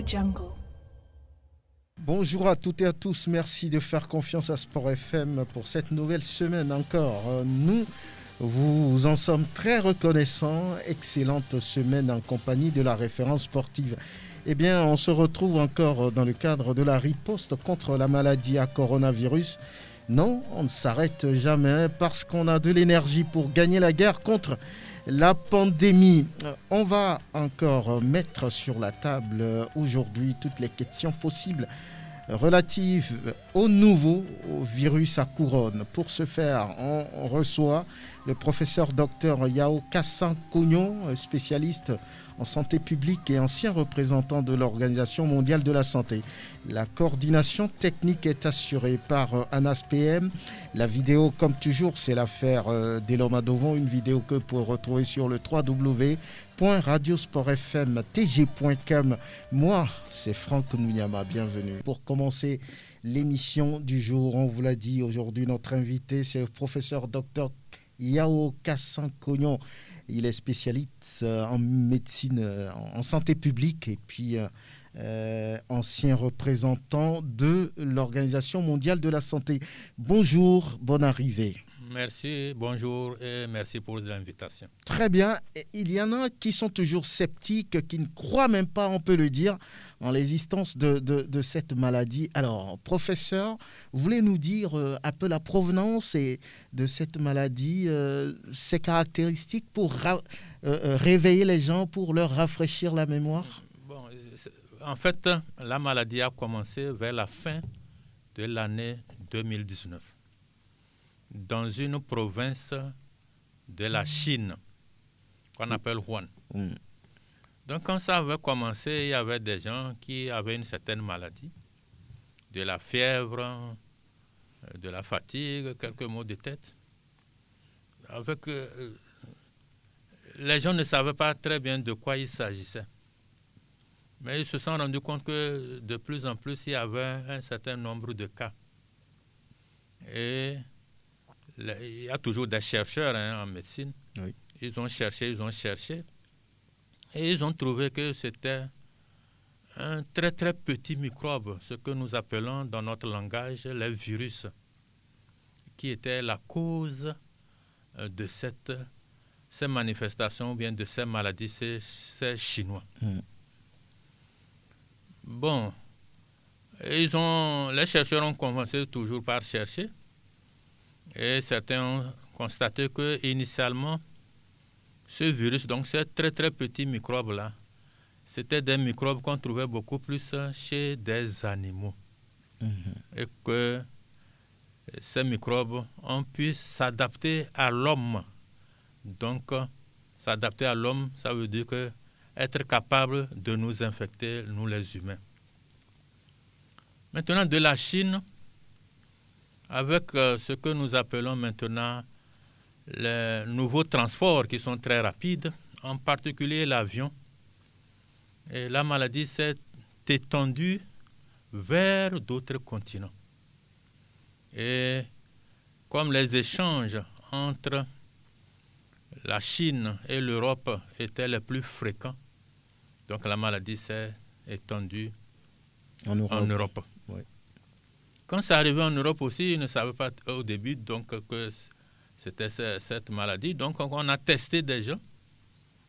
Jungle. Bonjour à toutes et à tous, merci de faire confiance à Sport FM pour cette nouvelle semaine encore. Nous vous en sommes très reconnaissants, excellente semaine en compagnie de la référence sportive. Eh bien, on se retrouve encore dans le cadre de la riposte contre la maladie à coronavirus. Non, on ne s'arrête jamais parce qu'on a de l'énergie pour gagner la guerre contre la pandémie. On va encore mettre sur la table aujourd'hui toutes les questions possibles relatives au nouveau virus à couronne. Pour ce faire, on reçoit le professeur Dr Yao Kassan-Kognon, spécialiste en santé publique et ancien représentant de l'Organisation mondiale de la santé. La coordination technique est assurée par Anas PM. La vidéo, comme toujours, c'est l'affaire d'Eloma Dovon, une vidéo que vous pouvez retrouver sur le www.radiosportfmtg.com. Moi, c'est Franck Nouyama, bienvenue. Pour commencer l'émission du jour, on vous l'a dit, aujourd'hui, notre invité, c'est le professeur Dr Yao Kassan-Kognon. Il est spécialiste en médecine, en santé publique et puis ancien représentant de l'Organisation mondiale de la santé. Bonjour, bonne arrivée. Merci, bonjour et merci pour l'invitation. Très bien. Il y en a qui sont toujours sceptiques, qui ne croient même pas, on peut le dire, en l'existence de cette maladie. Alors, professeur, vous voulez nous dire un peu la provenance de cette maladie, ses caractéristiques pour réveiller les gens, pour leur rafraîchir la mémoire? Bon, en fait, la maladie a commencé vers la fin de l'année 2019. Dans une province de la Chine qu'on appelle Wuhan. Donc quand ça avait commencé, il y avait des gens qui avaient une certaine maladie, de la fièvre, de la fatigue, quelques maux de tête. Les gens ne savaient pas très bien de quoi il s'agissait. Mais ils se sont rendus compte que de plus en plus, il y avait un certain nombre de cas. Et il y a toujours des chercheurs en médecine. Oui. Ils ont cherché. Et ils ont trouvé que c'était un très très petit microbe, ce que nous appelons dans notre langage les virus, qui était la cause de ces manifestations ou bien de ces maladies, ces Chinois. Bon, les chercheurs ont commencé toujours par chercher. Et certains ont constaté que initialement, ce virus, donc ces très très petits microbes-là, c'était des microbes qu'on trouvait beaucoup plus chez des animaux. Et que ces microbes ont pu s'adapter à l'homme. Donc, s'adapter à l'homme, ça veut dire que être capable de nous infecter, nous les humains. Maintenant, de la Chine, avec ce que nous appelons maintenant les nouveaux transports qui sont très rapides, en particulier l'avion. Et la maladie s'est étendue vers d'autres continents. Et comme les échanges entre la Chine et l'Europe étaient les plus fréquents, donc la maladie s'est étendue en Europe. Oui. Quand c'est arrivé en Europe aussi, ils ne savaient pas au début donc, que c'était cette maladie. Donc, on a testé des gens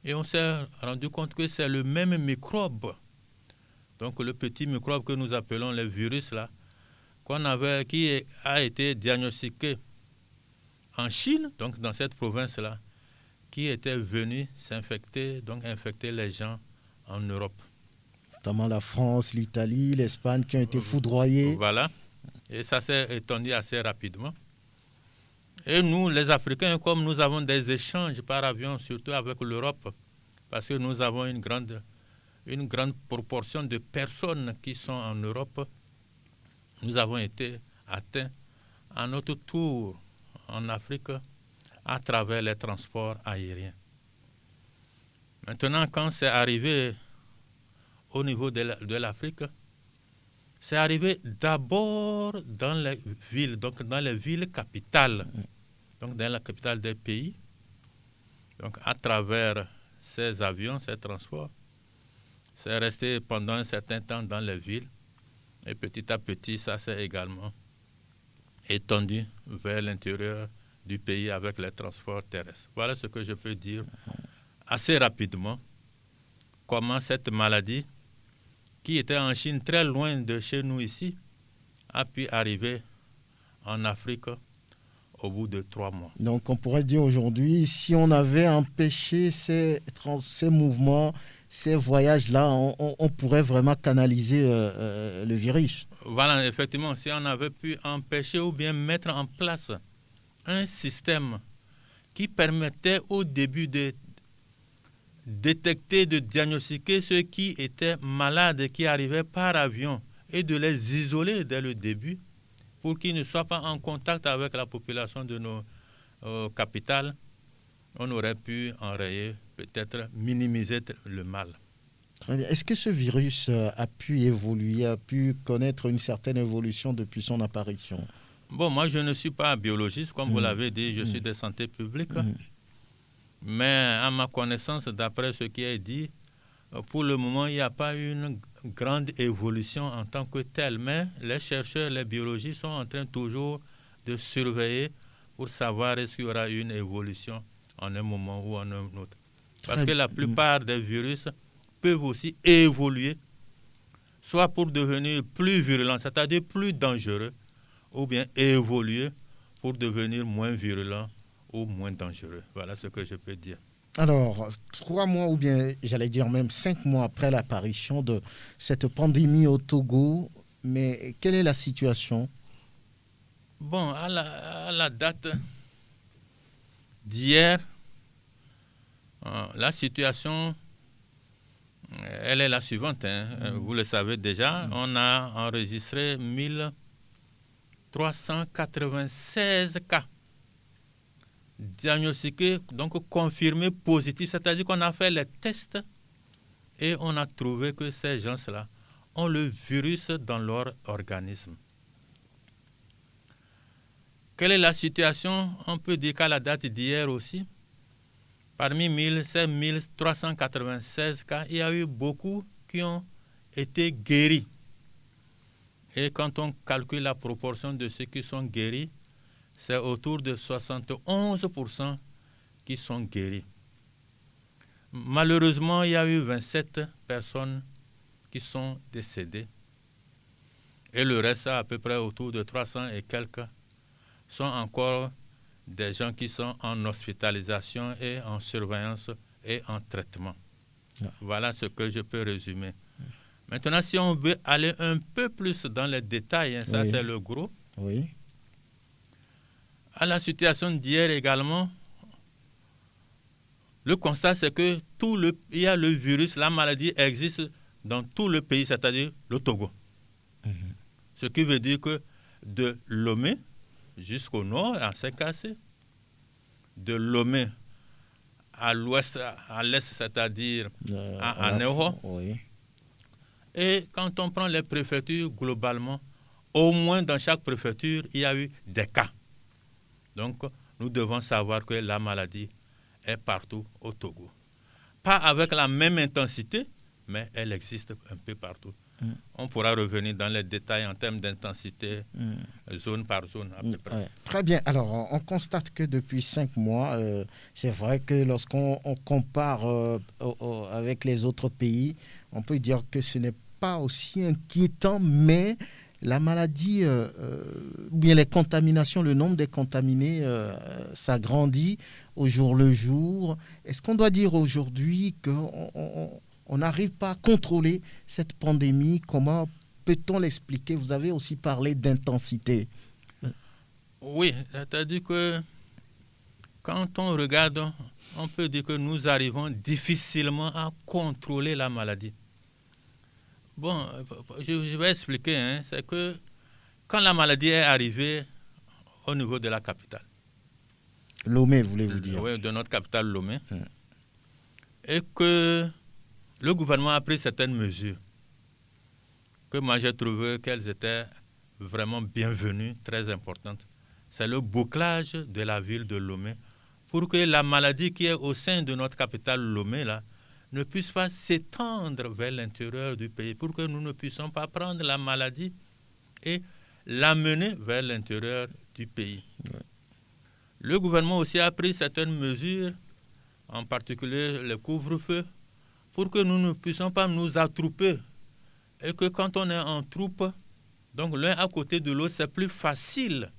et on s'est rendu compte que c'est le même microbe. Donc, le petit microbe que nous appelons les virus, là, qui a été diagnostiqué en Chine, donc dans cette province-là, qui était venu s'infecter, donc infecter les gens en Europe. Notamment la France, l'Italie, l'Espagne qui ont été foudroyés. Voilà. Et ça s'est étendu assez rapidement. Et nous, les Africains, comme nous avons des échanges par avion, surtout avec l'Europe, parce que nous avons une grande proportion de personnes qui sont en Europe, nous avons été atteints à notre tour en Afrique à travers les transports aériens. Maintenant, quand c'est arrivé au niveau de l'Afrique, c'est arrivé d'abord dans les villes, donc dans les villes capitales, donc dans la capitale des pays, donc à travers ces avions, ces transports. C'est resté pendant un certain temps dans les villes. Et petit à petit, ça s'est également étendu vers l'intérieur du pays avec les transports terrestres. Voilà ce que je peux dire assez rapidement. Comment cette maladie, qui était en Chine, très loin de chez nous ici, a pu arriver en Afrique au bout de 3 mois. Donc on pourrait dire aujourd'hui, si on avait empêché ces mouvements, ces voyages-là, on pourrait vraiment canaliser le virus. Voilà, effectivement, si on avait pu empêcher ou bien mettre en place un système qui permettait au début de détecter, de diagnostiquer ceux qui étaient malades, qui arrivaient par avion, et de les isoler dès le début pour qu'ils ne soient pas en contact avec la population de nos capitales, on aurait pu enrayer, peut-être minimiser le mal. Très bien. Est-ce que ce virus a pu évoluer, a pu connaître une certaine évolution depuis son apparition? Bon, moi je ne suis pas biologiste, comme vous l'avez dit, je suis de santé publique. Mais à ma connaissance, d'après ce qui est dit, pour le moment, il n'y a pas une grande évolution en tant que telle. Mais les chercheurs, les biologistes sont en train toujours de surveiller pour savoir est-ce qu'il y aura une évolution en un moment ou en un autre. Parce que la plupart des virus peuvent aussi évoluer, soit pour devenir plus virulents, c'est-à-dire plus dangereux, ou bien évoluer pour devenir moins virulents ou moins dangereux. Voilà ce que je peux dire. Alors, 3 mois ou bien, j'allais dire même 5 mois après l'apparition de cette pandémie au Togo, mais quelle est la situation? Bon, à la date d'hier, la situation, elle est la suivante. Vous le savez déjà, on a enregistré 1396 cas diagnostiqués, donc confirmés positifs, c'est-à-dire qu'on a fait les tests et on a trouvé que ces gens-là ont le virus dans leur organisme. Quelle est la situation? On peut dire qu'à la date d'hier aussi, parmi ces 1396 cas, il y a eu beaucoup qui ont été guéris. Et quand on calcule la proportion de ceux qui sont guéris, c'est autour de 71% qui sont guéris. Malheureusement, il y a eu 27 personnes qui sont décédées. Et le reste, à peu près autour de 300 et quelques, sont encore des gens qui sont en hospitalisation et en surveillance et en traitement. Voilà ce que je peux résumer. Maintenant, si on veut aller un peu plus dans les détails, ça c'est le gros. Oui. À la situation d'hier également, le constat c'est que il y a le virus, la maladie existe dans tout le pays, c'est-à-dire le Togo. Ce qui veut dire que de Lomé jusqu'au nord, à Saint-Cassé, de Lomé à l'ouest, à l'est, c'est-à-dire à Ného. Et quand on prend les préfectures globalement, au moins dans chaque préfecture, il y a eu des cas. Donc, nous devons savoir que la maladie est partout au Togo. Pas avec la même intensité, mais elle existe un peu partout. On pourra revenir dans les détails en termes d'intensité, zone par zone à peu près. Très bien. Alors, on constate que depuis 5 mois, c'est vrai que lorsqu'on compare avec les autres pays, on peut dire que ce n'est pas aussi inquiétant, mais la maladie, ou bien les contaminations, le nombre des contaminés s'agrandit au jour le jour. Est-ce qu'on doit dire aujourd'hui qu'on n'arrive pas à contrôler cette pandémie? Comment peut-on l'expliquer? Vous avez aussi parlé d'intensité. Oui, c'est-à-dire que quand on regarde, on peut dire que nous arrivons difficilement à contrôler la maladie. Bon, je vais expliquer. C'est que quand la maladie est arrivée au niveau de la capitale. Lomé, voulez-vous dire? Oui, de notre capitale Lomé. Et que le gouvernement a pris certaines mesures que moi j'ai trouvé qu'elles étaient vraiment bienvenues, très importantes. C'est le bouclage de la ville de Lomé pour que la maladie qui est au sein de notre capitale Lomé là, ne puisse pas s'étendre vers l'intérieur du pays, pour que nous ne puissions pas prendre la maladie et l'amener vers l'intérieur du pays. Ouais. Le gouvernement aussi a pris certaines mesures, en particulier le couvre-feu, pour que nous ne puissions pas nous attrouper et que quand on est en troupe, donc l'un à côté de l'autre, c'est plus facile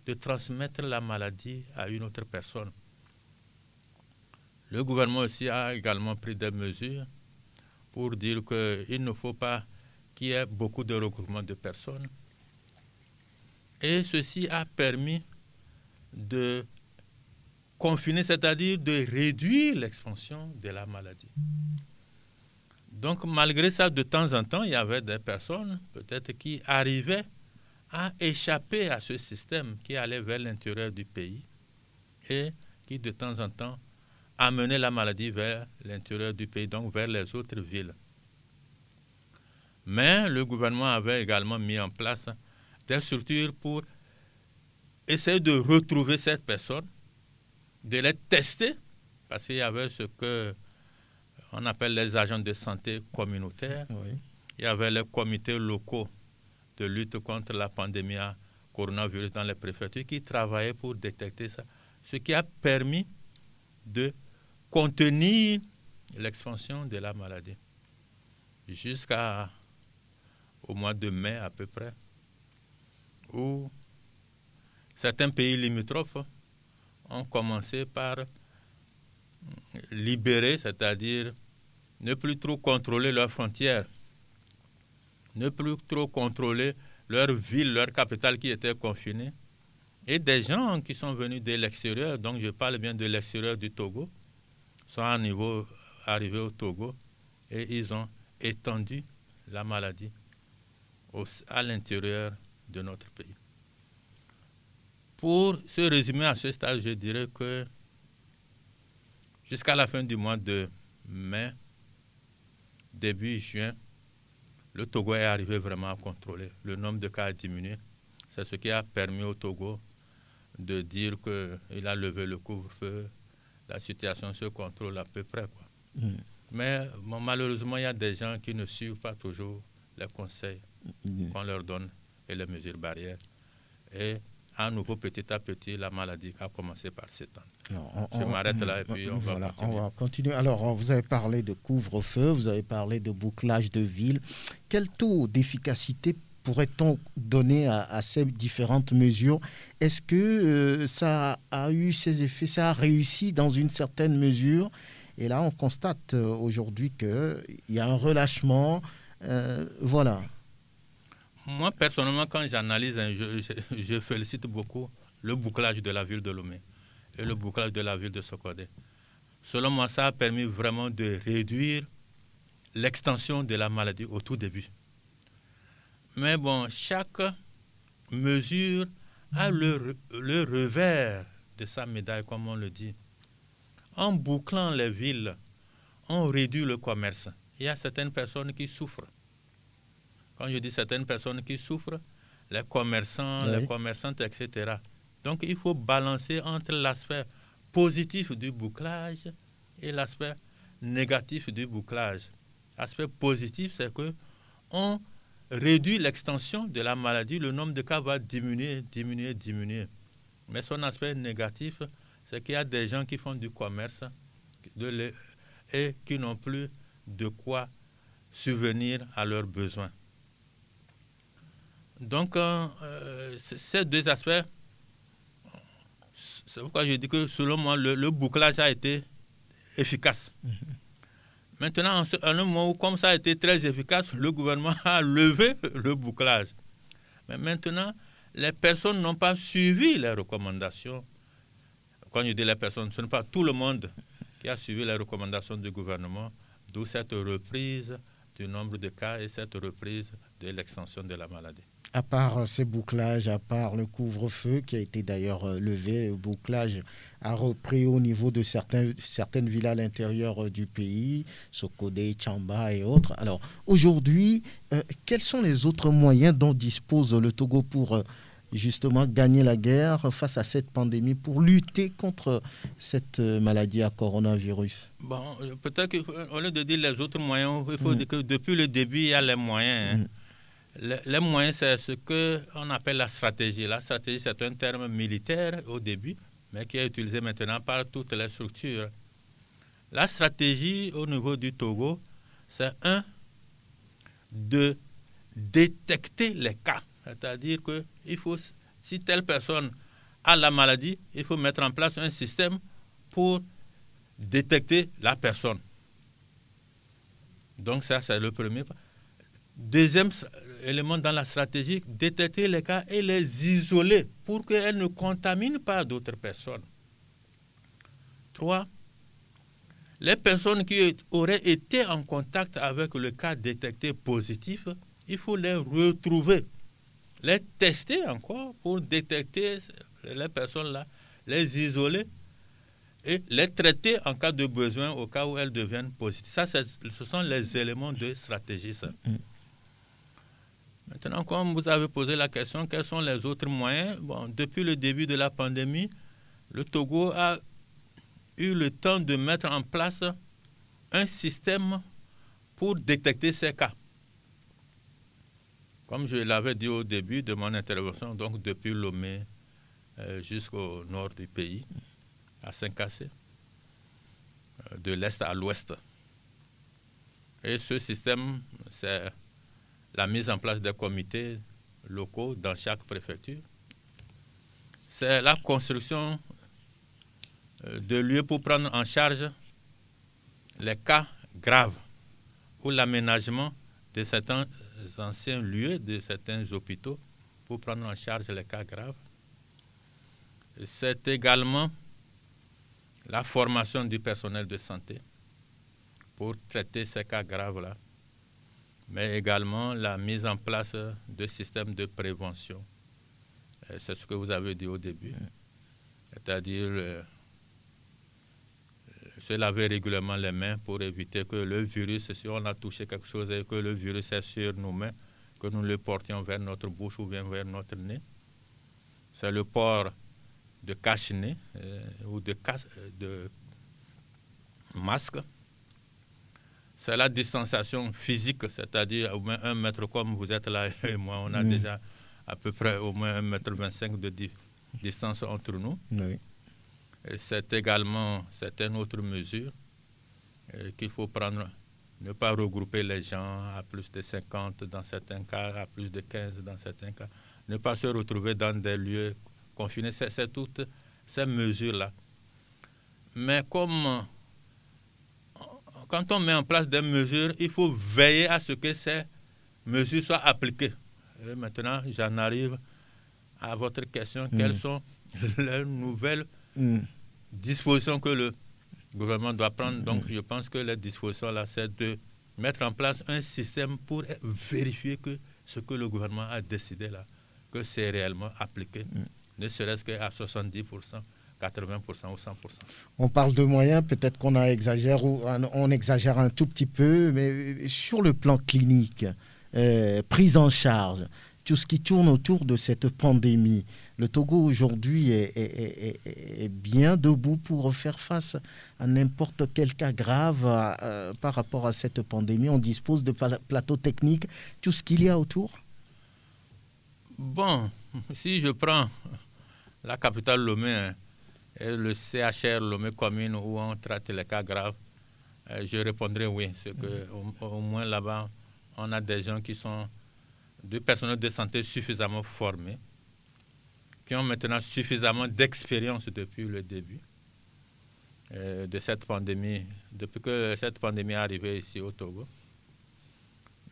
de transmettre la maladie à une autre personne. Le gouvernement aussi a également pris des mesures pour dire qu'il ne faut pas qu'il y ait beaucoup de regroupements de personnes. Et ceci a permis de confiner, c'est-à-dire de réduire l'expansion de la maladie. Donc, malgré ça, de temps en temps, il y avait des personnes, peut-être, qui arrivaient à échapper à ce système qui allait vers l'intérieur du pays et qui, de temps en temps, amenait la maladie vers l'intérieur du pays, donc vers les autres villes. Mais le gouvernement avait également mis en place des structures pour essayer de retrouver cette personne, de les tester, parce qu'il y avait ce qu'on appelle les agents de santé communautaires. Oui. Il y avait les comités locaux de lutte contre la pandémie à coronavirus dans les préfectures qui travaillaient pour détecter ça, ce qui a permis de contenir l'expansion de la maladie jusqu'au mois de mai à peu près, où certains pays limitrophes ont commencé par libérer, c'est-à-dire ne plus trop contrôler leurs frontières, ne plus trop contrôler leur ville, leur capitale qui était confinée, et des gens qui sont venus de l'extérieur, donc je parle bien de l'extérieur du Togo, sont arrivés au Togo et ils ont étendu la maladie à l'intérieur de notre pays. Pour se résumer à ce stade, je dirais que jusqu'à la fin du mois de mai, début juin, le Togo est arrivé vraiment à contrôler. Le nombre de cas a diminué. C'est ce qui a permis au Togo de dire qu'il a levé le couvre-feu. La situation se contrôle à peu près, quoi. Mais bon, malheureusement, il y a des gens qui ne suivent pas toujours les conseils qu'on leur donne et les mesures barrières. Et à nouveau, petit à petit, la maladie a commencé par s'étendre. Je m'arrête là et puis on va continuer. Alors, vous avez parlé de couvre-feu, vous avez parlé de bouclage de ville. Quel taux d'efficacité pourrait-on donner à ces différentes mesures? Est-ce que ça a eu ses effets, ça a réussi dans une certaine mesure? Et là, on constate aujourd'hui qu'il y a un relâchement. Voilà. Moi, personnellement, quand j'analyse, je félicite beaucoup le bouclage de la ville de Lomé et le bouclage de la ville de Sokodé. Selon moi, ça a permis vraiment de réduire l'extension de la maladie au tout début. Mais bon, chaque mesure a le revers de sa médaille, comme on le dit. En bouclant les villes, on réduit le commerce. Il y a certaines personnes qui souffrent. Quand je dis certaines personnes qui souffrent, les commerçants, oui, les commerçantes, etc. Donc, il faut balancer entre l'aspect positif du bouclage et l'aspect négatif du bouclage. L'aspect positif, c'est qu'on réduit l'extension de la maladie, le nombre de cas va diminuer. Mais son aspect négatif, c'est qu'il y a des gens qui font du commerce et qui n'ont plus de quoi subvenir à leurs besoins. Donc, ces deux aspects, c'est pourquoi je dis que selon moi, le bouclage a été efficace. Maintenant, à un moment où, comme ça a été très efficace, le gouvernement a levé le bouclage. Mais maintenant, les personnes n'ont pas suivi les recommandations. Quand je dis les personnes, ce n'est pas tout le monde qui a suivi les recommandations du gouvernement, d'où cette reprise du nombre de cas et cette reprise de l'extension de la maladie. À part ces bouclages, à part le couvre-feu qui a été d'ailleurs levé, le bouclage a repris au niveau de certaines villes à l'intérieur du pays, Sokodé, Tchamba et autres. Alors aujourd'hui, quels sont les autres moyens dont dispose le Togo pour justement gagner la guerre face à cette pandémie, pour lutter contre cette maladie à coronavirus? Bon, peut-être qu'au lieu de dire les autres moyens, il faut dire que depuis le début, il y a les moyens. Les moyens, c'est ce qu'on appelle la stratégie. La stratégie, c'est un terme militaire au début, mais qui est utilisé maintenant par toutes les structures. La stratégie au niveau du Togo, c'est de détecter les cas. C'est-à-dire que si telle personne a la maladie, il faut mettre en place un système pour détecter la personne. Donc ça, c'est le premier pas. Deuxième élément dans la stratégie, détecter les cas et les isoler pour qu'elles ne contaminent pas d'autres personnes. 3. Les personnes qui auraient été en contact avec le cas détecté positif, il faut les retrouver, les tester encore pour détecter les personnes-là, les isoler et les traiter en cas de besoin au cas où elles deviennent positives. Ça, ce sont les éléments de stratégie. Ça. Maintenant, comme vous avez posé la question, quels sont les autres moyens? Bon, depuis le début de la pandémie, le Togo a eu le temps de mettre en place un système pour détecter ces cas. Comme je l'avais dit au début de mon intervention, donc depuis Lomé jusqu'au nord du pays, à Saint-Cassé, de l'est à l'ouest. Et ce système, c'est la mise en place des comités locaux dans chaque préfecture. C'est la construction de lieux pour prendre en charge les cas graves ou l'aménagement de certains anciens lieux, de certains hôpitaux pour prendre en charge les cas graves. C'est également la formation du personnel de santé pour traiter ces cas graves-là, mais également la mise en place de systèmes de prévention. C'est ce que vous avez dit au début, c'est-à-dire se laver régulièrement les mains pour éviter que le virus, si on a touché quelque chose et que le virus est sur nos mains, que nous le portions vers notre bouche ou bien vers notre nez. C'est le port de cache-nez ou de masque. C'est la distanciation physique, c'est-à-dire au moins 1 mètre comme vous êtes là et moi, on a déjà à peu près au moins 1,25 m de distance entre nous. Oui. C'est également certaines autres mesures qu'il faut prendre, ne pas regrouper les gens à plus de 50 dans certains cas, à plus de 15 dans certains cas, ne pas se retrouver dans des lieux confinés, c'est toutes ces mesures-là. Mais quand on met en place des mesures, il faut veiller à ce que ces mesures soient appliquées. Et maintenant, j'en arrive à votre question, quelles sont les nouvelles dispositions que le gouvernement doit prendre. Donc, je pense que les dispositions là, c'est de mettre en place un système pour vérifier que ce que le gouvernement a décidé là, que c'est réellement appliqué, ne serait-ce qu'à 70%, 80% ou 100%. On parle de moyens, peut-être qu'on exagère ou on exagère un tout petit peu, mais sur le plan clinique, prise en charge, tout ce qui tourne autour de cette pandémie. Le Togo aujourd'hui est bien debout pour faire face à n'importe quel cas grave par rapport à cette pandémie. On dispose de plateaux techniques, tout ce qu'il y a autour. Bon, si je prends la capitale Lomé et le CHR Lomé commune où on traite les cas graves, je répondrai oui. C'est que au moins là-bas, on a des gens qui sont du personnel de santé suffisamment formés, qui ont maintenant suffisamment d'expérience depuis le début de cette pandémie, depuis que cette pandémie est arrivée ici au Togo.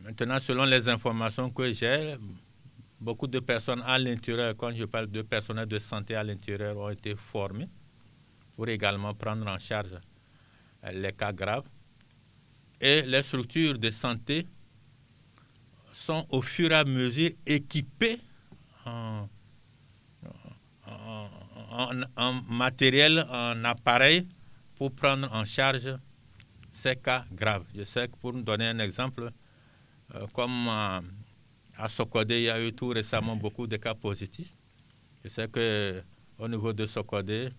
Maintenant, selon les informations que j'ai, beaucoup de personnes à l'intérieur, quand je parle de personnel de santé à l'intérieur, ont été formés pour également prendre en charge les cas graves. Et les structures de santé sont au fur et à mesure équipés en matériel, en appareil pour prendre en charge ces cas graves. Je sais que pour nous donner un exemple, comme à Sokodé, il y a eu tout récemment beaucoup de cas positifs. Je sais qu'au niveau de Sokodé,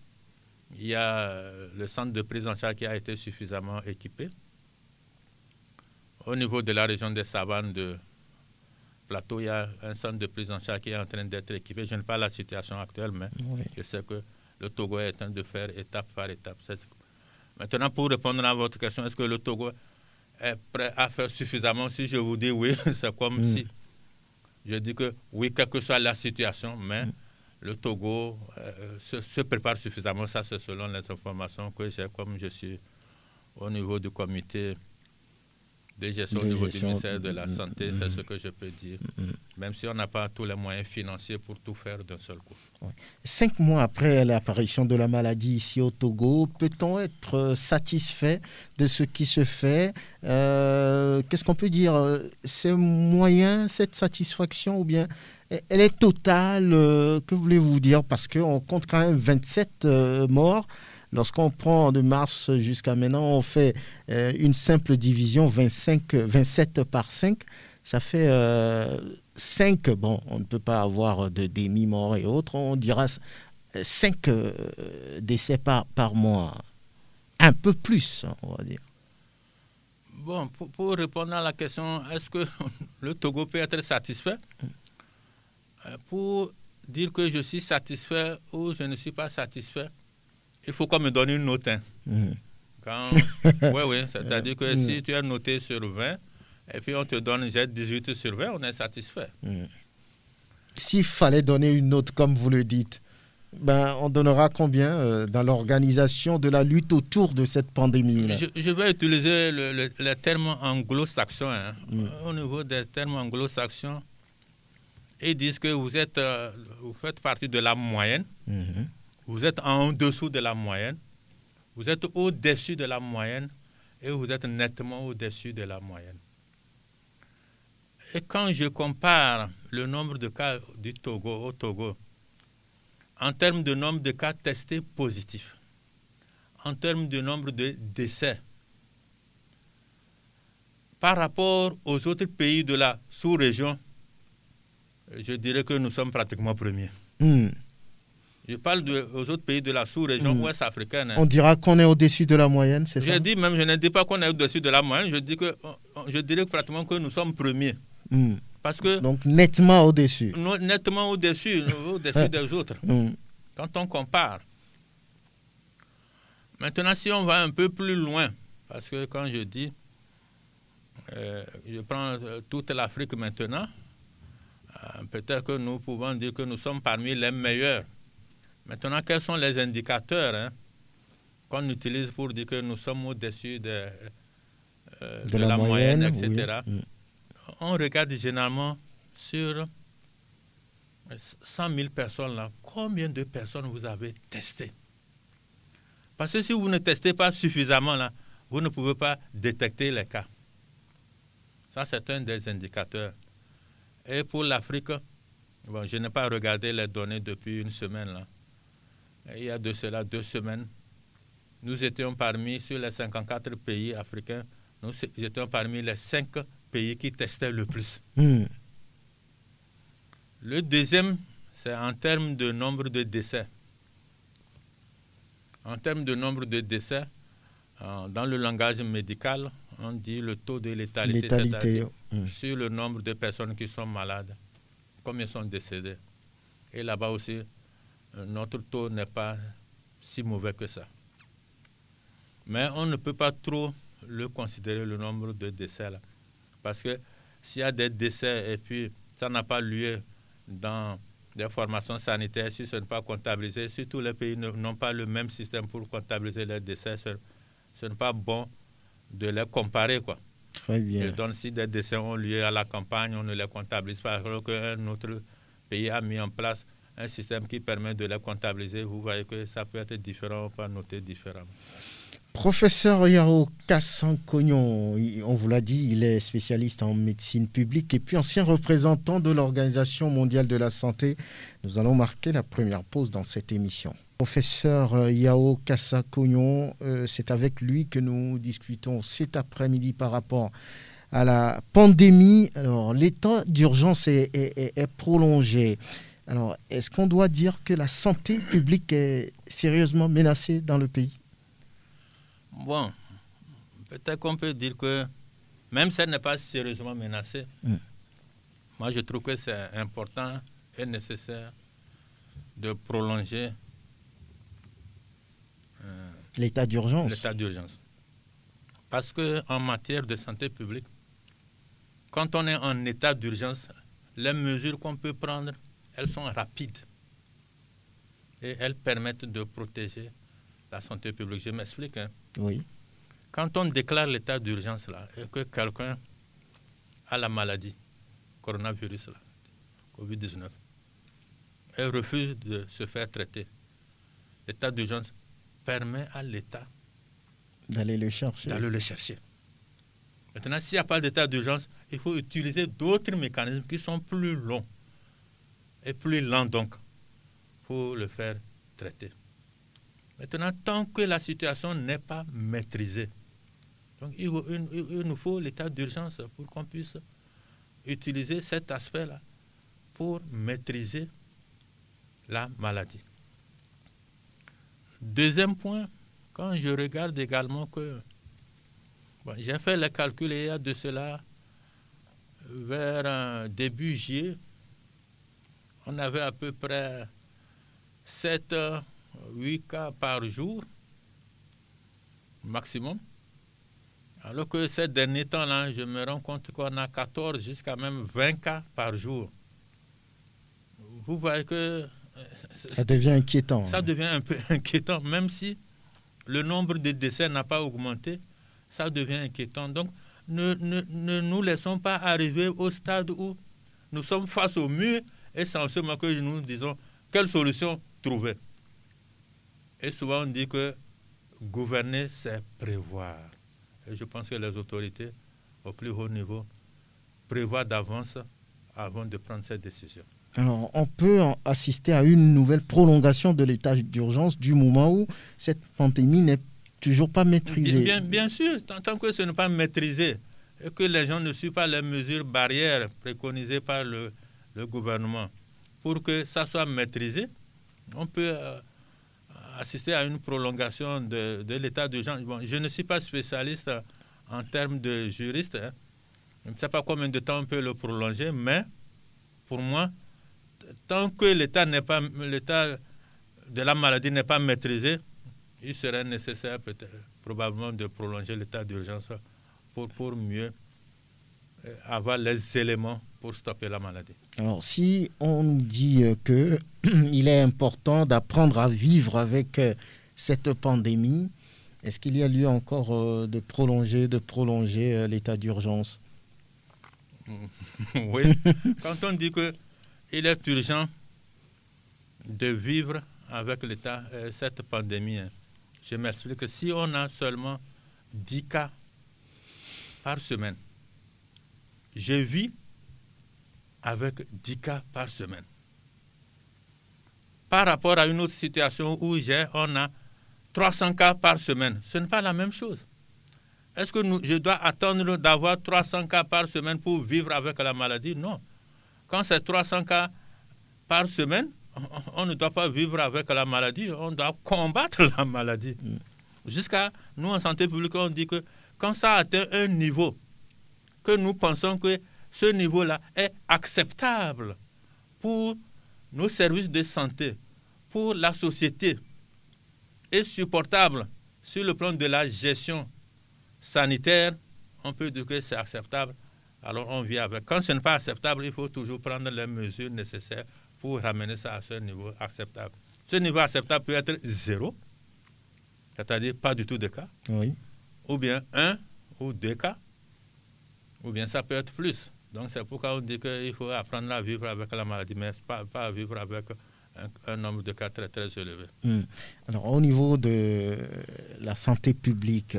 il y a le centre de prise en charge qui a été suffisamment équipé. Au niveau de la région des savanes de Plateau, il y a un centre de prise en charge qui est en train d'être équipé. Je ne sais pas la situation actuelle, mais oui, je sais que le Togo est en train de faire étape par étape. Maintenant, pour répondre à votre question, est-ce que le Togo est prêt à faire suffisamment? Si je vous dis oui, c'est comme si je dis que oui, quelle que soit la situation, mais le Togo se prépare suffisamment. Ça, c'est selon les informations que j'ai, comme je suis au niveau du comité de gestion au niveau du ministère de la Santé, c'est ce que je peux dire, même si on n'a pas tous les moyens financiers pour tout faire d'un seul coup. 5 mois après l'apparition de la maladie ici au Togo, peut-on être satisfait de ce qui se fait? Qu'est-ce qu'on peut dire? C'est moyen, cette satisfaction, ou bien elle est totale? Que voulez-vous dire? Parce qu'on compte quand même 27 morts. Lorsqu'on prend de mars jusqu'à maintenant, on fait une simple division, 27 par 5. Ça fait 5, bon, on ne peut pas avoir de demi-morts et autres, on dira 5 décès par mois. Un peu plus, on va dire. Bon, pour répondre à la question, est-ce que le Togo peut être satisfait? Pour dire que je suis satisfait ou je ne suis pas satisfait, il faut qu'on me donne une note. Oui, c'est-à-dire que si tu es noté sur 20, et puis on te donne 18 sur 20, on est satisfait. S'il fallait donner une note, comme vous le dites, ben, on donnera combien dans l'organisation de la lutte autour de cette pandémie? Je vais utiliser le terme anglo-saxon. Au niveau des termes anglo-saxons, ils disent que vous faites partie de la moyenne. Vous êtes en dessous de la moyenne, vous êtes au-dessus de la moyenne et vous êtes nettement au-dessus de la moyenne. Et quand je compare le nombre de cas du Togo au Togo, en termes de nombre de cas testés positifs, en termes de nombre de décès, par rapport aux autres pays de la sous-région, je dirais que nous sommes pratiquement premiers. Je parle aux autres pays de la sous-région ouest africaine. On dira qu'on est au-dessus de la moyenne, c'est ça? Je ne dis pas qu'on est au-dessus de la moyenne, je dirais pratiquement que nous sommes premiers. Parce que donc nettement au-dessus. Nettement au-dessus des autres. Quand on compare. Maintenant, si on va un peu plus loin, parce que quand je dis, je prends toute l'Afrique maintenant, peut-être que nous pouvons dire que nous sommes parmi les meilleurs. Maintenant, quels sont les indicateurs qu'on utilise pour dire que nous sommes au-dessus de la moyenne, etc. Oui. On regarde généralement sur 100 000 personnes là, combien de personnes vous avez testé? Parce que si vous ne testez pas suffisamment là, vous ne pouvez pas détecter les cas. Ça, c'est un des indicateurs. Et pour l'Afrique, bon, je n'ai pas regardé les données depuis une semaine là. Il y a de cela 2 semaines, nous étions sur les 54 pays africains, nous étions parmi les 5 pays qui testaient le plus. Le deuxième, c'est en termes de nombre de décès. En termes de nombre de décès, dans le langage médical, on dit le taux de létalité. C'est-à-dire sur le nombre de personnes qui sont malades, combien sont décédées. Et là-bas aussi, notre taux n'est pas si mauvais que ça. Mais on ne peut pas trop le considérer, le nombre de décès là. Parce que s'il y a des décès et puis ça n'a pas lieu dans des formations sanitaires, si ce n'est pas comptabilisé, si tous les pays n'ont pas le même système pour comptabiliser les décès, ce n'est pas bon de les comparer, quoi. Très bien. Et donc, si des décès ont lieu à la campagne, on ne les comptabilise pas, alors qu'un autre pays a mis en place un système qui permet de les comptabiliser. Vous voyez que ça peut être différent, on peut noter différemment. Professeur Yao Kassankognon, on vous l'a dit, il est spécialiste en médecine publique et puis ancien représentant de l'Organisation mondiale de la santé. Nous allons marquer la première pause dans cette émission. Professeur Yao Kassankognon, c'est avec lui que nous discutons cet après-midi par rapport à la pandémie. Alors, l'état d'urgence est prolongé. Alors, est-ce qu'on doit dire que la santé publique est sérieusement menacée dans le pays? Bon, peut-être qu'on peut dire que même si elle n'est pas sérieusement menacée, moi je trouve que c'est important et nécessaire de prolonger l'état d'urgence. L'état d'urgence. Parce qu'en matière de santé publique, quand on est en état d'urgence, les mesures qu'on peut prendre, elles sont rapides. Et elles permettent de protéger la santé publique. Je m'explique. Oui. Quand on déclare l'état d'urgence là, et que quelqu'un a la maladie, coronavirus, là, Covid-19, et refuse de se faire traiter, l'état d'urgence permet à l'État d'aller le chercher. Maintenant, s'il n'y a pas d'état d'urgence, il faut utiliser d'autres mécanismes qui sont plus longs et plus lents donc pour le faire traiter. Maintenant, tant que la situation n'est pas maîtrisée, donc il nous faut l'état d'urgence pour qu'on puisse utiliser cet aspect-là pour maîtriser la maladie. Deuxième point, quand je regarde également que j'ai fait le calcul il y a de cela vers début juillet, on avait à peu près 7-8 cas par jour maximum. Alors que ces derniers temps-là, je me rends compte qu'on a 14 jusqu'à même 20 cas par jour. Vous voyez que ça devient inquiétant. Ça devient un peu inquiétant, même si le nombre de décès n'a pas augmenté, ça devient inquiétant. Donc, ne nous laissons pas arriver au stade où nous sommes face au mur et c'est en ce moment que nous disons quelle solution trouver. Et souvent on dit que gouverner, c'est prévoir. Et je pense que les autorités au plus haut niveau prévoient d'avance avant de prendre cette décision. Alors, on peut assister à une nouvelle prolongation de l'état d'urgence du moment où cette pandémie n'est toujours pas maîtrisée. Bien sûr, tant que ce n'est pas maîtrisé et que les gens ne suivent pas les mesures barrières préconisées par le gouvernement pour que ça soit maîtrisé, on peut assister à une prolongation de l'état d'urgence. Bon, je ne suis pas spécialiste en termes de juriste. Je ne sais pas combien de temps on peut le prolonger, mais pour moi, tant que l'état de la maladie n'est pas maîtrisé, il serait nécessaire probablement de prolonger l'état d'urgence pour mieux avoir les éléments pour stopper la maladie. Alors, si on nous dit qu'il est important d'apprendre à vivre avec cette pandémie, est-ce qu'il y a lieu encore de prolonger l'état d'urgence? Oui. Quand on dit qu'il est urgent de vivre avec cette pandémie, je m'explique que si on a seulement 10 cas par semaine, je vis avec 10 cas par semaine. Par rapport à une autre situation où on a 300 cas par semaine, ce n'est pas la même chose. Est-ce que je dois attendre d'avoir 300 cas par semaine pour vivre avec la maladie? Non. Quand c'est 300 cas par semaine, on ne doit pas vivre avec la maladie, on doit combattre la maladie. Jusqu'à nous en santé publique, on dit que quand ça atteint un niveau, que nous pensons que ce niveau-là est acceptable pour nos services de santé, pour la société, et supportable sur le plan de la gestion sanitaire, on peut dire que c'est acceptable, alors on vit avec. Quand ce n'est pas acceptable, il faut toujours prendre les mesures nécessaires pour ramener ça à ce niveau acceptable. Ce niveau acceptable peut être 0, c'est-à-dire pas du tout de cas, oui, ou bien 1 ou 2 cas, ou bien ça peut être plus. Donc c'est pourquoi on dit qu'il faut apprendre à vivre avec la maladie, mais pas à vivre avec un nombre de cas très, très élevé. Alors au niveau de la santé publique,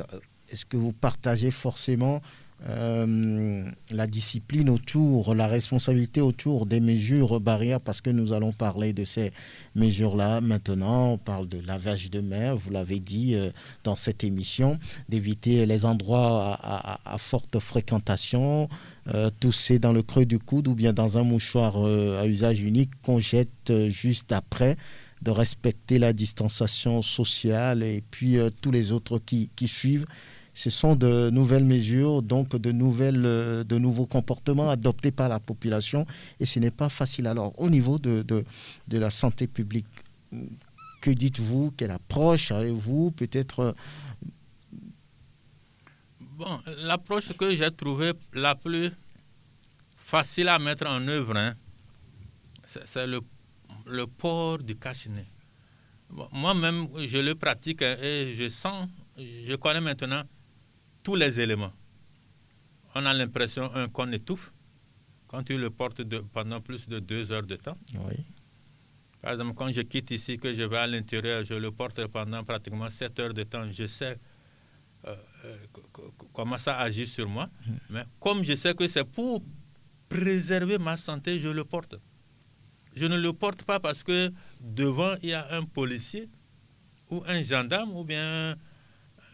est-ce que vous partagez forcément la discipline autour, la responsabilité autour des mesures barrières, parce que nous allons parler de ces mesures-là maintenant. On parle de lavage de mains, vous l'avez dit dans cette émission, d'éviter les endroits à forte fréquentation, tousser dans le creux du coude ou bien dans un mouchoir à usage unique qu'on jette juste après, de respecter la distanciation sociale et puis tous les autres qui suivent. Ce sont de nouvelles mesures, donc de nouveaux comportements adoptés par la population et ce n'est pas facile. Alors, au niveau de la santé publique, que dites-vous? Quelle approche avez-vous? Peut-être... Bon, l'approche que j'ai trouvée la plus facile à mettre en œuvre, c'est le port du cache-nez. Bon, moi-même, je le pratique et je connais maintenant tous les éléments. On a l'impression qu'on étouffe quand tu le portes pendant plus de 2 heures de temps. Oui. Par exemple, quand je quitte ici, que je vais à l'intérieur, je le porte pendant pratiquement 7 heures de temps. Je sais comment ça agit sur moi. Mais comme je sais que c'est pour préserver ma santé, je le porte. Je ne le porte pas parce que devant, il y a un policier ou un gendarme ou bien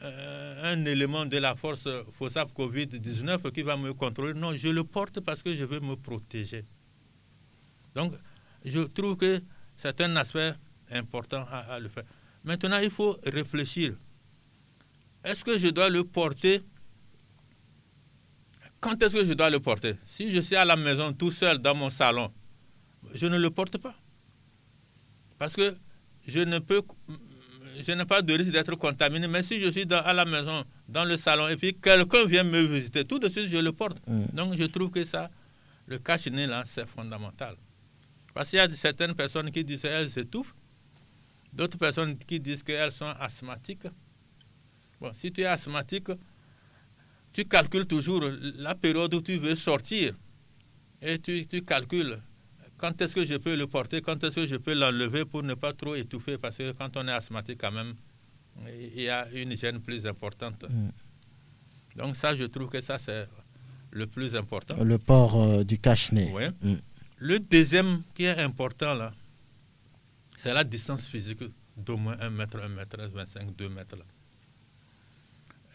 un élément de la force FOSAP Covid-19 qui va me contrôler. Non, je le porte parce que je veux me protéger. Donc, je trouve que c'est un aspect important à le faire. Maintenant, il faut réfléchir. Est-ce que je dois le porter? Quand est-ce que je dois le porter? Si je suis à la maison tout seul dans mon salon, je ne le porte pas. Parce que je n'ai pas de risque d'être contaminé. Mais si je suis à la maison, dans le salon, et puis quelqu'un vient me visiter, tout de suite, je le porte. Donc, je trouve que ça, le cache-nez, là, c'est fondamental. Parce qu'il y a certaines personnes qui disent qu'elles s'étouffent, d'autres personnes qui disent qu'elles sont asthmatiques. Bon, si tu es asthmatique, tu calcules toujours la période où tu veux sortir. Et tu calcules quand est-ce que je peux le porter, quand est-ce que je peux l'enlever pour ne pas trop étouffer. Parce que quand on est asthmatique, quand même, il y a une hygiène plus importante. Donc ça, je trouve que ça, c'est le plus important. Le port du cache-nez. Oui. Le deuxième qui est important, là, c'est la distance physique d'au moins 1 mètre, 1 mètre 25, 2 mètres. Là.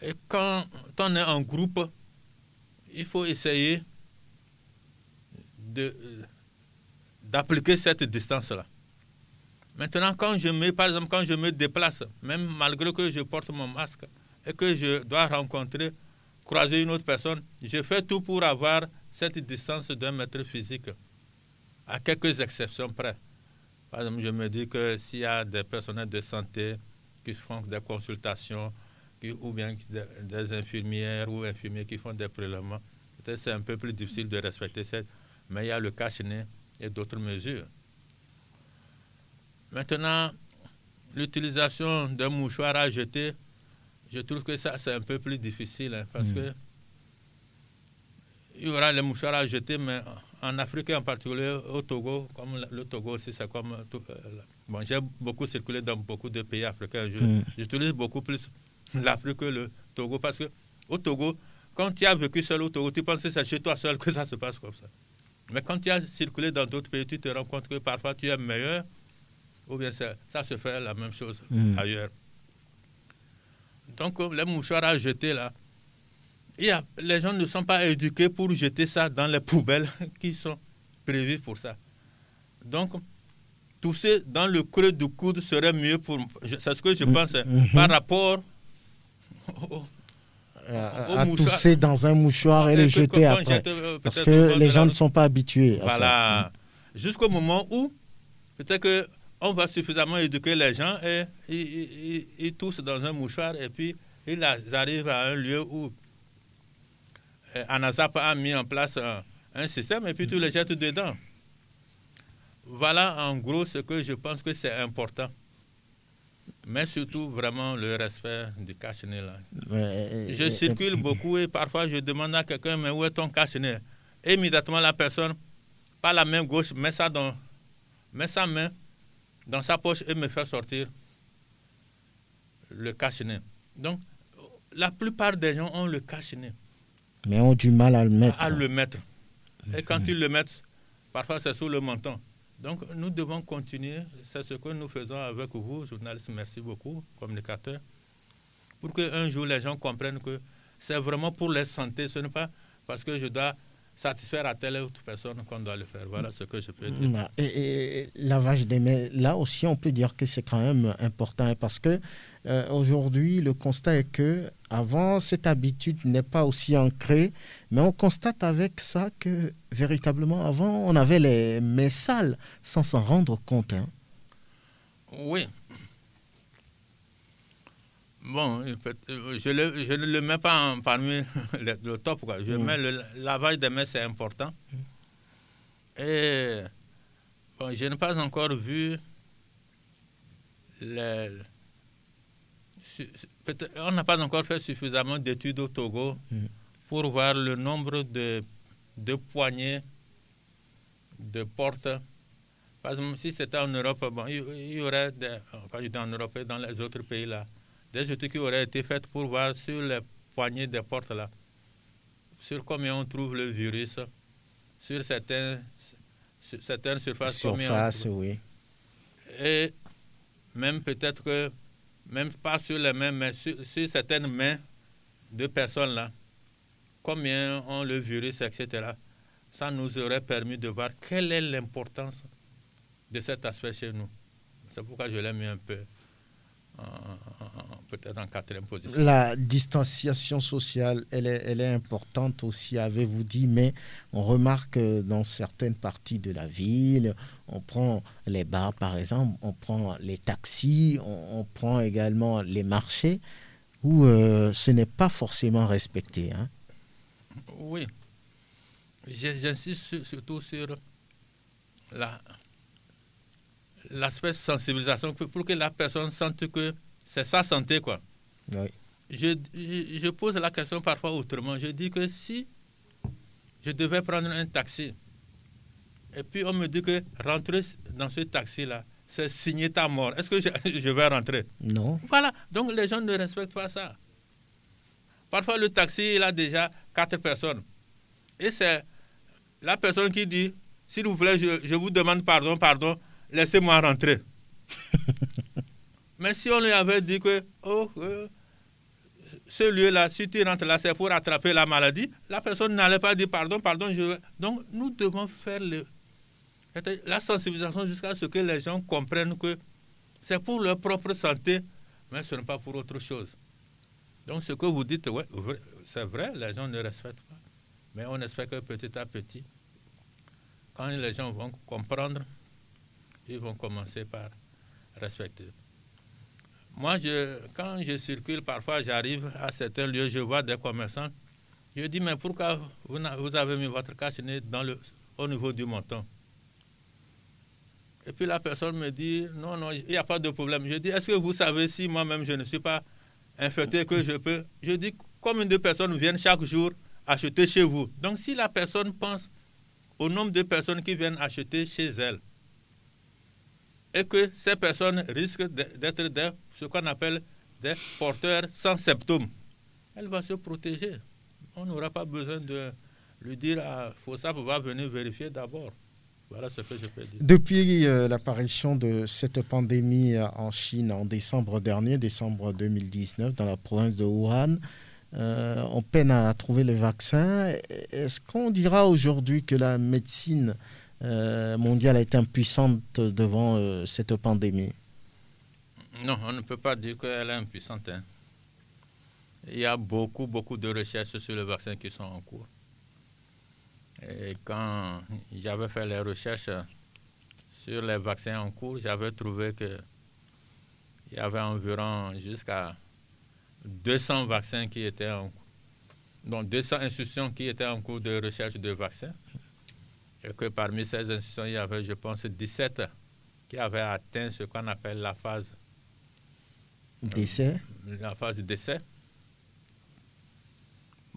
Et quand on est en groupe, il faut essayer d'appliquer cette distance-là. Maintenant, par exemple, quand je me déplace, même malgré que je porte mon masque et que je dois croiser une autre personne, je fais tout pour avoir cette distance d'1 mètre physique, à quelques exceptions près. Par exemple, je me dis que s'il y a des personnels de santé qui font des consultations, ou bien des infirmières ou infirmiers qui font des prélèvements, peut-être c'est un peu plus difficile de respecter ça, mais il y a le cache-nez et d'autres mesures. Maintenant, l'utilisation d'un mouchoir à jeter, je trouve que ça, c'est un peu plus difficile, parce que il y aura les mouchoirs à jeter, mais en Afrique en particulier, au Togo, comme le Togo aussi, c'est comme... bon, j'ai beaucoup circulé dans beaucoup de pays africains. J'utilise beaucoup plus l'Afrique que le Togo, parce que au Togo, quand tu as vécu seul au Togo, tu penses que c'est chez toi seul que ça se passe comme ça. Mais quand tu as circulé dans d'autres pays, tu te rends compte que parfois tu es meilleur, ou bien ça se fait la même chose ailleurs. Donc, les mouchoirs à jeter, là, les gens ne sont pas éduqués pour jeter ça dans les poubelles qui sont prévues pour ça. Donc, tousser dans le creux du coude serait mieux pour... C'est ce que je pense, par rapport à tousser dans un mouchoir et le jeter après. Parce que les gens ne sont pas habitués à ça. Jusqu'au moment où, peut-être qu'on va suffisamment éduquer les gens et ils toussent dans un mouchoir et puis ils arrivent à un lieu où ANASAP a mis en place un système et puis tu les jettes dedans. Voilà en gros ce que je pense que c'est important. Mais surtout vraiment le respect du cache-nez là. Je circule beaucoup et parfois je demande à quelqu'un, mais où est ton cache-nez? Et immédiatement la personne, par la main gauche, met sa main dans sa poche et me fait sortir le cache-nez. Donc la plupart des gens ont le cache-nez. Mais ont du mal à le mettre. À le mettre. Et quand ils le mettent, parfois c'est sous le menton. Donc nous devons continuer, c'est ce que nous faisons avec vous, journalistes, merci beaucoup, communicateurs, pour qu'un jour les gens comprennent que c'est vraiment pour leur santé, ce n'est pas parce que je dois satisfaire à telle ou autre personne qu'on doit le faire. Voilà ce que je peux dire. Et lavage des mains, là aussi on peut dire que c'est quand même important, hein, parce que aujourd'hui le constat est que avant cette habitude n'est pas aussi ancrée, mais on constate avec ça que véritablement avant on avait les mains sales sans s'en rendre compte. Hein. Oui. Bon, je ne le mets pas parmi le top, quoi. Je mets le lavage des mains, c'est important. Et bon, je n'ai pas encore vu on n'a pas encore fait suffisamment d'études au Togo pour voir le nombre de poignées de portes. Par exemple, si c'était en Europe, bon, il y aurait, quand j'étais en Europe et dans les autres pays là, des études qui auraient été faites pour voir sur les poignées des portes là, sur combien on trouve le virus, sur certaines surfaces. Oui. Et même peut-être que, même pas sur les mains, mais sur certaines mains de personnes là, combien ont le virus, etc. Ça nous aurait permis de voir quelle est l'importance de cet aspect chez nous. C'est pourquoi je l'ai mis un peu peut-être en quatrième position. La distanciation sociale, elle est importante aussi, avez-vous dit, mais on remarque dans certaines parties de la ville, on prend les bars par exemple, on prend les taxis, on prend également les marchés, où ce n'est pas forcément respecté. Hein. Oui. J'insiste surtout sur l'aspect sensibilisation pour que la personne sente que c'est sa santé, quoi. Oui. Je pose la question parfois autrement. Je dis que si je devais prendre un taxi et puis on me dit que rentrer dans ce taxi-là, c'est signer ta mort, est-ce que je vais rentrer? Non. Voilà. Donc les gens ne respectent pas ça. Parfois le taxi, il a déjà 4 personnes. Et c'est la personne qui dit, s'il vous plaît, je vous demande pardon, laissez-moi rentrer. Mais si on lui avait dit que ce lieu-là, si tu rentres là, c'est pour attraper la maladie, la personne n'allait pas dire pardon, Donc, nous devons faire la sensibilisation jusqu'à ce que les gens comprennent que c'est pour leur propre santé, mais ce n'est pas pour autre chose. Donc, ce que vous dites, ouais, c'est vrai, les gens ne respectent pas. Mais on espère que petit à petit, quand les gens vont comprendre, ils vont commencer par respecter. Moi, quand je circule, parfois j'arrive à certains lieux, je vois des commerçants, je dis, mais pourquoi vous avez mis votre cache-nez au niveau du menton? Et puis la personne me dit, non, il n'y a pas de problème. Je dis, est-ce que vous savez si moi-même je ne suis pas infecté, que je peux? Je dis, combien de personnes viennent chaque jour acheter chez vous? Donc si la personne pense au nombre de personnes qui viennent acheter chez elle, et que ces personnes risquent d'être ce qu'on appelle des porteurs sans symptômes, elle va se protéger. On n'aura pas besoin de lui dire, FOSAP va venir vérifier d'abord. Voilà ce que je peux dire. Depuis l'apparition de cette pandémie en Chine en décembre dernier, décembre 2019, dans la province de Wuhan, on peine à trouver le vaccin. Est-ce qu'on dira aujourd'hui que la médecine mondiale a été impuissante devant cette pandémie? Non, on ne peut pas dire qu'elle est impuissante. Hein. Il y a beaucoup de recherches sur le vaccin qui sont en cours. Et quand j'avais fait les recherches sur les vaccins en cours, j'avais trouvé qu'il y avait environ jusqu'à 200 vaccins qui étaient en cours. Donc 200 institutions qui étaient en cours de recherche de vaccins. Et que parmi ces institutions, il y avait, je pense, 17 qui avaient atteint ce qu'on appelle la phase d'essai. La phase d'essai.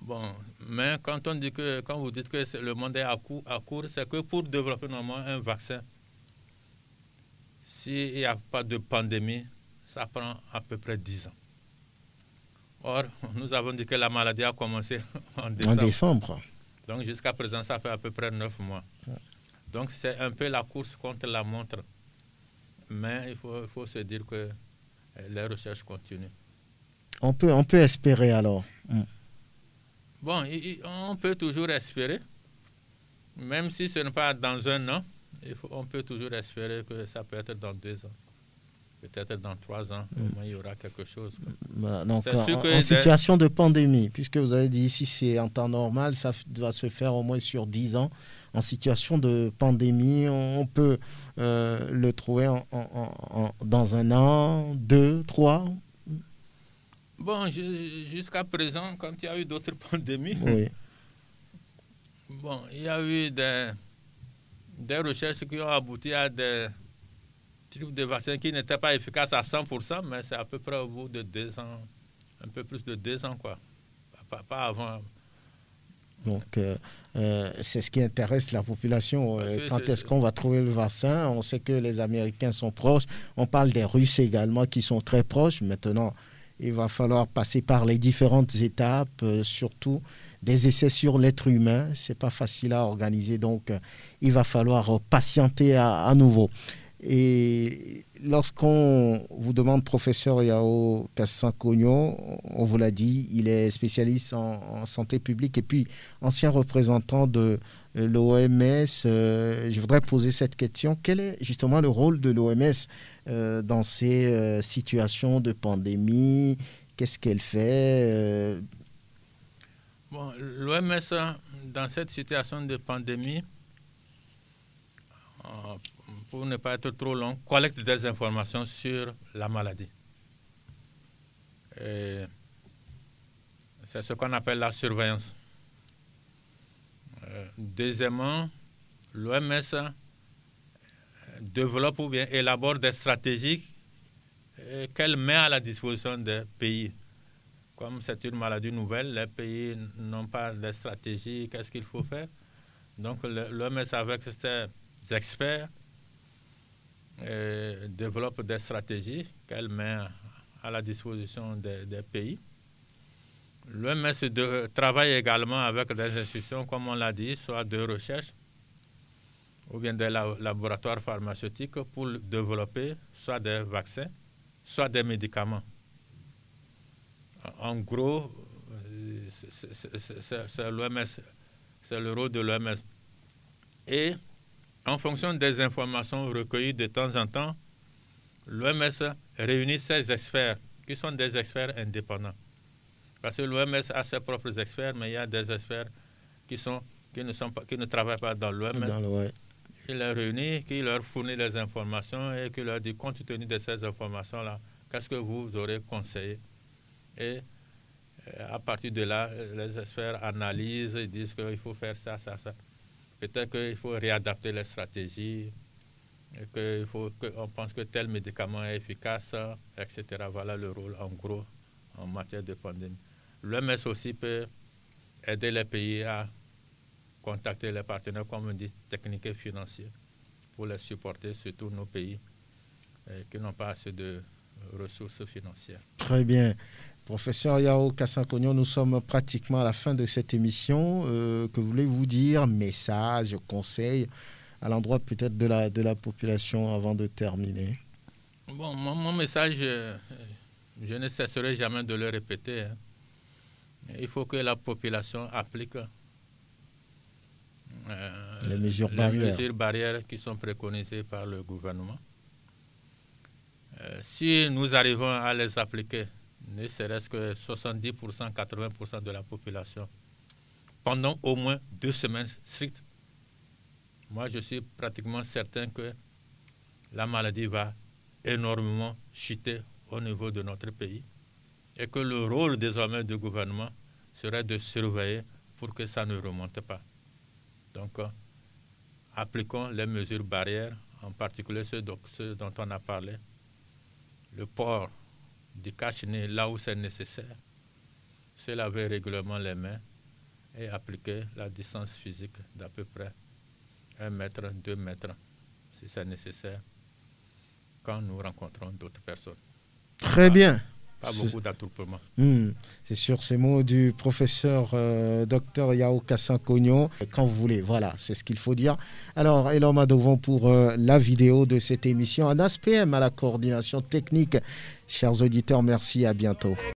Bon, mais quand vous dites que le monde est à court, c'est que pour développer normalement un vaccin, s'il n'y a pas de pandémie, ça prend à peu près 10 ans. Or, nous avons dit que la maladie a commencé en En décembre. décembre. Donc, jusqu'à présent, ça fait à peu près 9 mois. Donc, c'est un peu la course contre la montre. Mais il faut se dire que les recherches continuent. On peut espérer alors. Bon, on peut toujours espérer. Même si ce n'est pas dans un an, on peut toujours espérer que ça peut être dans 2 ans. Peut-être dans 3 ans, au moins il y aura quelque chose. Donc, en situation de pandémie, puisque vous avez dit ici c'est en temps normal, ça doit se faire au moins sur 10 ans. En situation de pandémie, on peut le trouver dans 1 an, 2, 3. Bon, jusqu'à présent, quand il y a eu d'autres pandémies, oui. Bon, il y a eu des recherches qui ont abouti à des types de vaccins qui n'étaient pas efficaces à 100%, mais c'est à peu près au bout de 2 ans, un peu plus de 2 ans, quoi. Pas avant. Donc, c'est ce qui intéresse la population. Quand est-ce qu'on va trouver le vaccin? On sait que les Américains sont proches. On parle des Russes également qui sont très proches. Maintenant, il va falloir passer par les différentes étapes, surtout des essais sur l'être humain. Ce n'est pas facile à organiser, donc il va falloir patienter à nouveau. Et lorsqu'on vous demande, professeur Yao Kassankogno, on vous l'a dit, il est spécialiste en santé publique et puis ancien représentant de l'OMS. Je voudrais poser cette question. Quel est justement le rôle de l'OMS dans ces situations de pandémie? Qu'est-ce qu'elle fait? Bon, l'OMS, dans cette situation de pandémie, pour ne pas être trop long, collecte des informations sur la maladie. C'est ce qu'on appelle la surveillance. Deuxièmement, l'OMS développe ou bien élabore des stratégies qu'elle met à la disposition des pays. Comme c'est une maladie nouvelle, les pays n'ont pas de stratégie, qu'est-ce qu'il faut faire? Donc l'OMS, avec ses experts, développe des stratégies qu'elle met à la disposition des pays. L'OMS travaille également avec des institutions, comme on l'a dit, soit de recherche ou bien des laboratoires pharmaceutiques pour développer soit des vaccins, soit des médicaments. En gros, c'est l'OMS, c'est le rôle de l'OMS. Et en fonction des informations recueillies de temps en temps, l'OMS réunit ses experts, qui sont des experts indépendants. Parce que l'OMS a ses propres experts, mais il y a des experts qui ne travaillent pas dans l'OMS. Il les réunit, qui leur fournit les informations et qui leur dit, compte tenu de ces informations-là, qu'est-ce que vous aurez conseillé? Et à partir de là, les experts analysent et disent qu'il faut faire ça, ça, ça. Peut-être qu'il faut réadapter les stratégies, qu'on pense que tel médicament est efficace, etc. Voilà le rôle, en gros, en matière de pandémie. L'OMS aussi peut aider les pays à contacter les partenaires, comme on dit, techniques et financiers, pour les supporter, surtout nos pays qui n'ont pas assez de ressources financières. Très bien. Professeur Yao Kassankogno, nous sommes pratiquement à la fin de cette émission. Que voulez-vous dire? Message, conseil à l'endroit peut-être de la population avant de terminer? Bon, mon message, je ne cesserai jamais de le répéter. Hein. Il faut que la population applique les mesures barrières qui sont préconisées par le gouvernement. Si nous arrivons à les appliquer, ne serait-ce que 70%, 80% de la population, pendant au moins 2 semaines strictes, moi je suis pratiquement certain que la maladie va énormément chuter au niveau de notre pays et que le rôle désormais du gouvernement serait de surveiller pour que ça ne remonte pas. Donc, appliquons les mesures barrières, en particulier ceux dont on a parlé, le port du cache-nez là où c'est nécessaire, se laver régulièrement les mains et appliquer la distance physique d'à peu près 1 mètre, 2 mètres, si c'est nécessaire, quand nous rencontrons d'autres personnes. Très bien. pas beaucoup d'attroupements. C'est sur ces mots du professeur Dr Yao Kassan-Kogno. Quand vous voulez, voilà, c'est ce qu'il faut dire. Alors, Elom Adovon pour la vidéo de cette émission. Anas PM à la coordination technique. Chers auditeurs, merci, à bientôt.